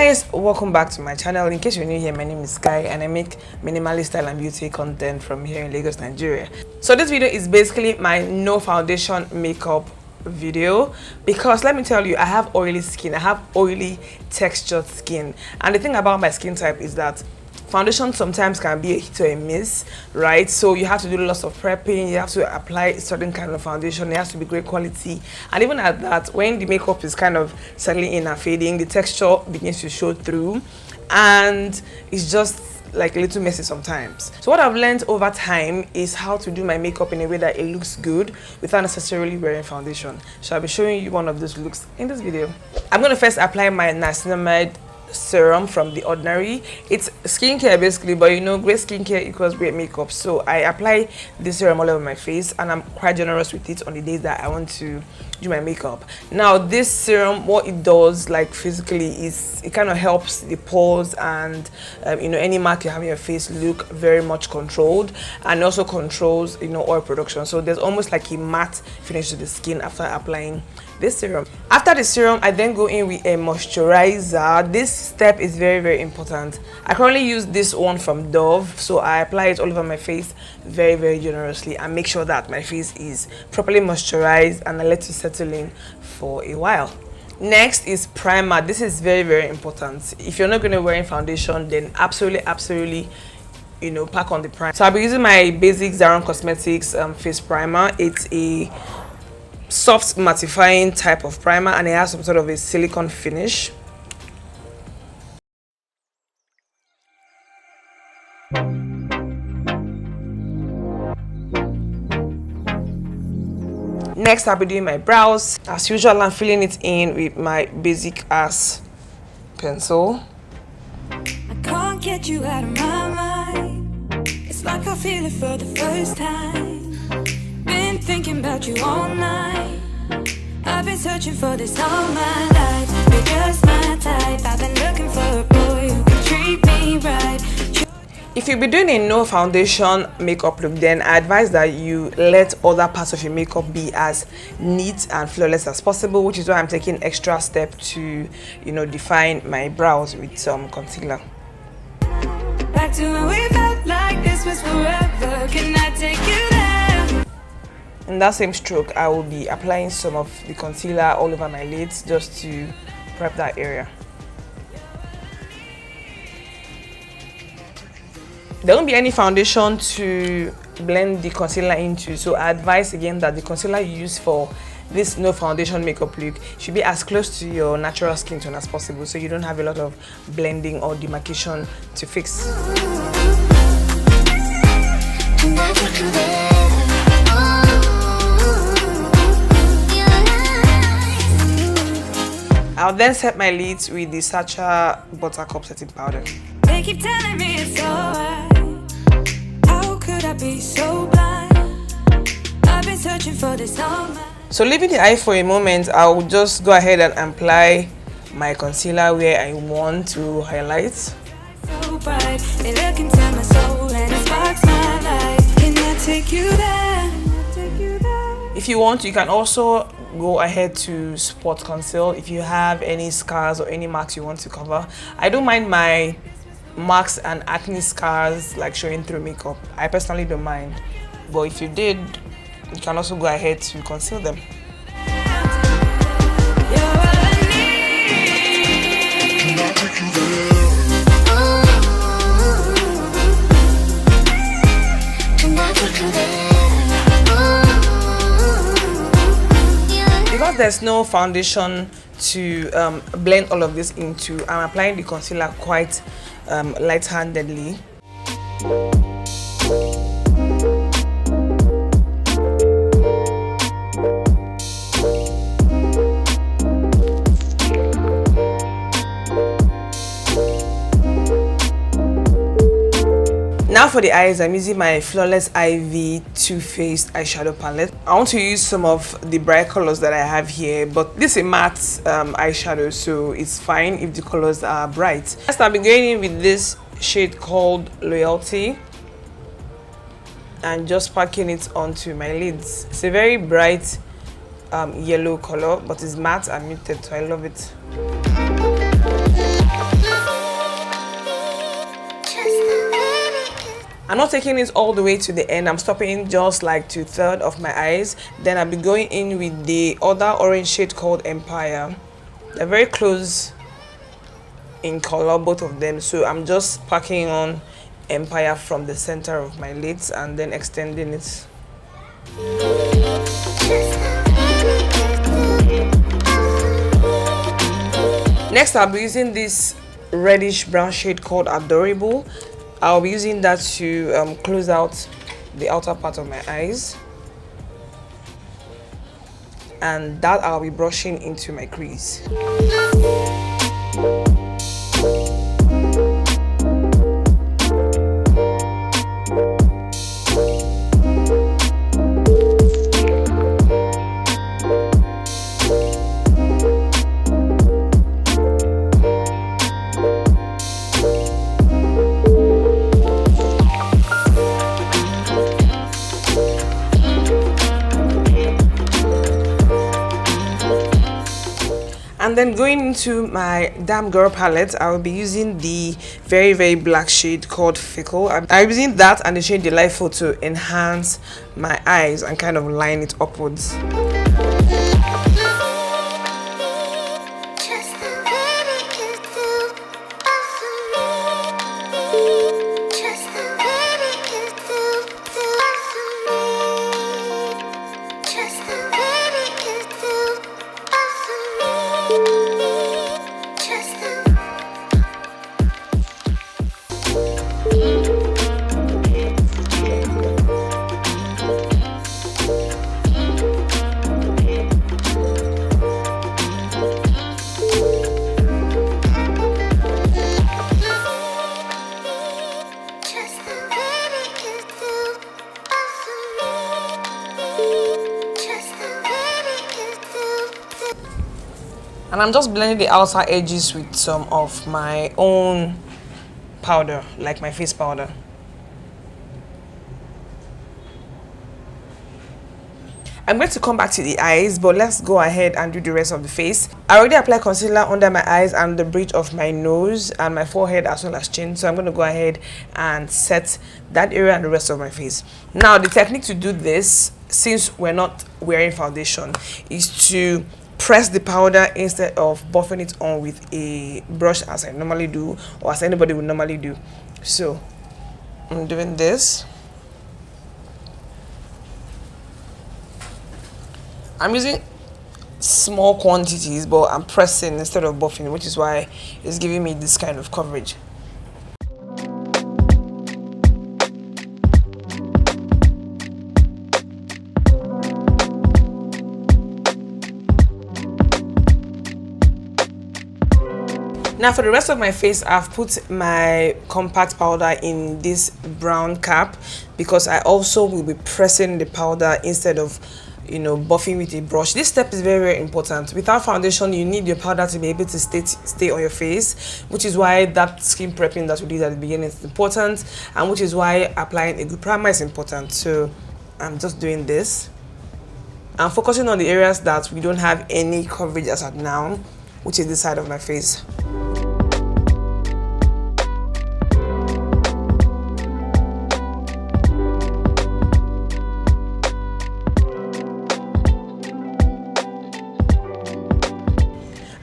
Guys, welcome back to my channel. In case you're new here, my name is Sky and I make minimalist style and beauty content from here in Lagos, Nigeria. So this video is basically my no foundation makeup video because let me tell you, I have oily skin, I have oily textured skin, and the thing about my skin type is that foundation sometimes can be a hit or a miss, right? So you have to do lots of prepping, you have to apply a certain kind of foundation, it has to be great quality, and even at that, when the makeup is kind of settling in and fading, the texture begins to show through and it's just like a little messy sometimes. So what I've learned over time is how to do my makeup in a way that it looks good without necessarily wearing foundation. So I'll be showing you one of those looks in this video. I'm going to first apply my niacinamide serum from The Ordinary. It's skincare basically, but you know, great skincare equals great makeup. So I apply this serum all over my face and I'm quite generous with it on the days that I want to do my makeup. Now this serum, what it does like physically is it kind of helps the pores and you know, any mark you have in your face look very much controlled, and also controls, you know, oil production. So there's almost like a matte finish to the skin after applying this serum. After the serum, I then go in with a moisturizer. This step is very important. I currently use this one from Dove, so I apply it all over my face very generously and make sure that my face is properly moisturized, and I let it settle in for a while. Next is primer. This is very important. If you're not going to wear foundation, then absolutely you know, pack on the primer. So I'll be using my basic Zaron Cosmetics face primer. It's a soft mattifying type of primer and it has some sort of a silicone finish. Next, I'll be doing my brows. As usual, I'm filling it in with my basic ass pencil. I can't get you out of my mind. It's like I feel it for the first time. Been thinking about you all night. I've been searching for this all my life. You're just my type. I've been looking for a boy who can treat me right. If you'll be doing a no foundation makeup look, then I advise that you let other parts of your makeup be as neat and flawless as possible, which is why I'm taking extra step to, you know, define my brows with some concealer. Back to when we felt like this was forever. Can I take you there? In that same stroke, I will be applying some of the concealer all over my lids just to prep that area. There won't be any foundation to blend the concealer into, so I advise again that the concealer you use for this no foundation makeup look should be as close to your natural skin tone as possible, so you don't have a lot of blending or demarcation to fix. I'll then set my lids with the Sacha Buttercup setting powder. They keep telling me it's alright. How could I be so blind? I've been searching for this all my. So leaving the eye for a moment, I'll just go ahead and apply my concealer where I want to highlight. So bright, they look into my soul and it sparks my life. Can I take you there? If you want, you can also go ahead to spot conceal if you have any scars or any marks you want to cover. I don't mind my marks and acne scars like showing through makeup. I personally don't mind, but if you did, you can also go ahead to conceal them. Because there's no foundation to blend all of this into, I'm applying the concealer quite light-handedly. Now for the eyes, I'm using my Flawless IV Too Faced eyeshadow palette. I want to use some of the bright colors that I have here, but this is a matte eyeshadow, so it's fine if the colors are bright. Next, I'll be going in with this shade called Loyalty and just packing it onto my lids. It's a very bright yellow color, but it's matte and muted, so I love it. I'm not taking it all the way to the end. I'm stopping just like 2/3 of my eyes. Then I'll be going in with the other orange shade called Empire. They're very close in color, both of them. So I'm just packing on Empire from the center of my lids and then extending it. Next, I'll be using this reddish brown shade called Adorable. I'll be using that to close out the outer part of my eyes, and that I'll be brushing into my crease. And then going into my Damn Girl palette, I will be using the very black shade called Fickle. I'm using that and the shade Delightful to enhance my eyes and kind of line it upwards. And I'm just blending the outer edges with some of my own powder, like my face powder. I'm going to come back to the eyes, but let's go ahead and do the rest of the face. I already applied concealer under my eyes and the bridge of my nose and my forehead as well as chin. So I'm going to go ahead and set that area and the rest of my face. Now, the technique to do this, since we're not wearing foundation, is to press the powder instead of buffing it on with a brush as I normally do, or as anybody would normally do. So I'm doing this. I'm using small quantities, but I'm pressing instead of buffing, which is why it's giving me this kind of coverage. Now for the rest of my face, I've put my compact powder in this brown cap because I also will be pressing the powder instead of, you know, buffing with a brush. This step is very important. Without foundation, you need your powder to be able to stay on your face, which is why that skin prepping that we did at the beginning is important, and which is why applying a good primer is important. So I'm just doing this. I'm focusing on the areas that we don't have any coverage as of now, which is the side of my face.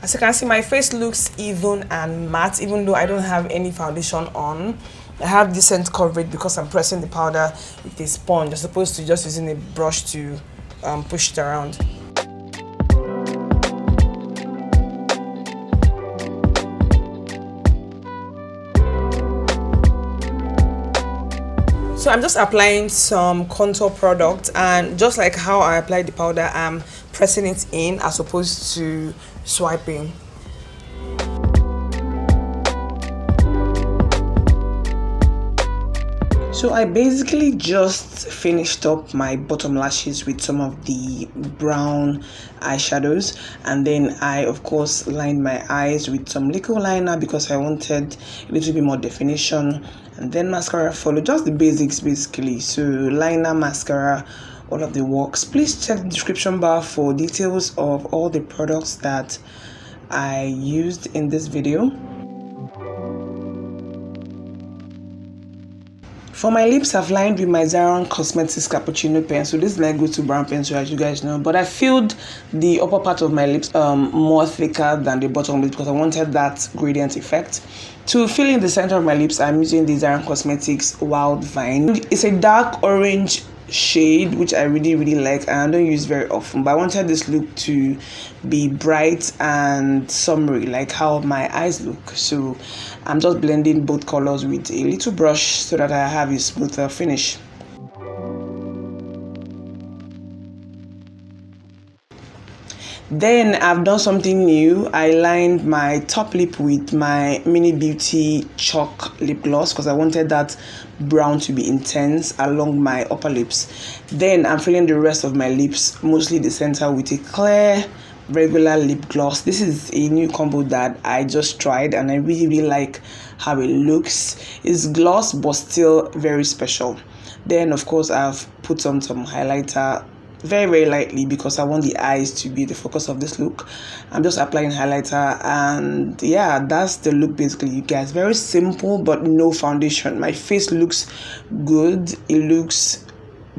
As you can see, my face looks even and matte, even though I don't have any foundation on. I have decent coverage because I'm pressing the powder with a sponge as opposed to just using a brush to push it around. So I'm just applying some contour product, and just like how I applied the powder, I'm pressing it in as opposed to swiping. So I basically just finished up my bottom lashes with some of the brown eyeshadows, and then I of course lined my eyes with some liquid liner because I wanted a little bit more definition, and then mascara followed, just the basics basically. So liner, mascara, all of the works. Please check the description bar for details of all the products that I used in this video. For my lips, I've lined with my Zaron Cosmetics Cappuccino pencil. This is my go-to brown pencil, as you guys know. But I filled the upper part of my lips more thicker than the bottom lip because I wanted that gradient effect. To fill in the center of my lips, I'm using the Zaron Cosmetics Wild Vine. It's a dark orange shade, which I really like, and I don't use very often. But I wanted this look to be bright and summery, like how my eyes look. So I'm just blending both colors with a little brush so that I have a smoother finish. Then I've done something new. I lined my top lip with my mini Beauty Choc lip gloss because I wanted that brown to be intense along my upper lips. Then I'm filling the rest of my lips, mostly the center, with a clear regular lip gloss. This is a new combo that I just tried and I really like how it looks. It's gloss but still very special. Then of course I've put on some highlighter very lightly because I want the eyes to be the focus of this look. I'm just applying highlighter, and yeah, that's the look basically, you guys. Very simple but no foundation. My face looks good, it looks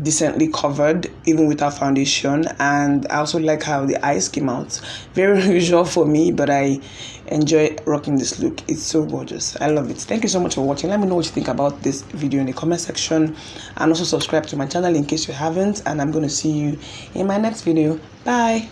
decently covered even without foundation, and I also like how the eyes came out. Very unusual for me, but I enjoy rocking this look. It's so gorgeous. I love it. Thank you so much for watching. Let me know what you think about this video in the comment section, and also subscribe to my channel in case you haven't, and I'm going to see you in my next video. Bye.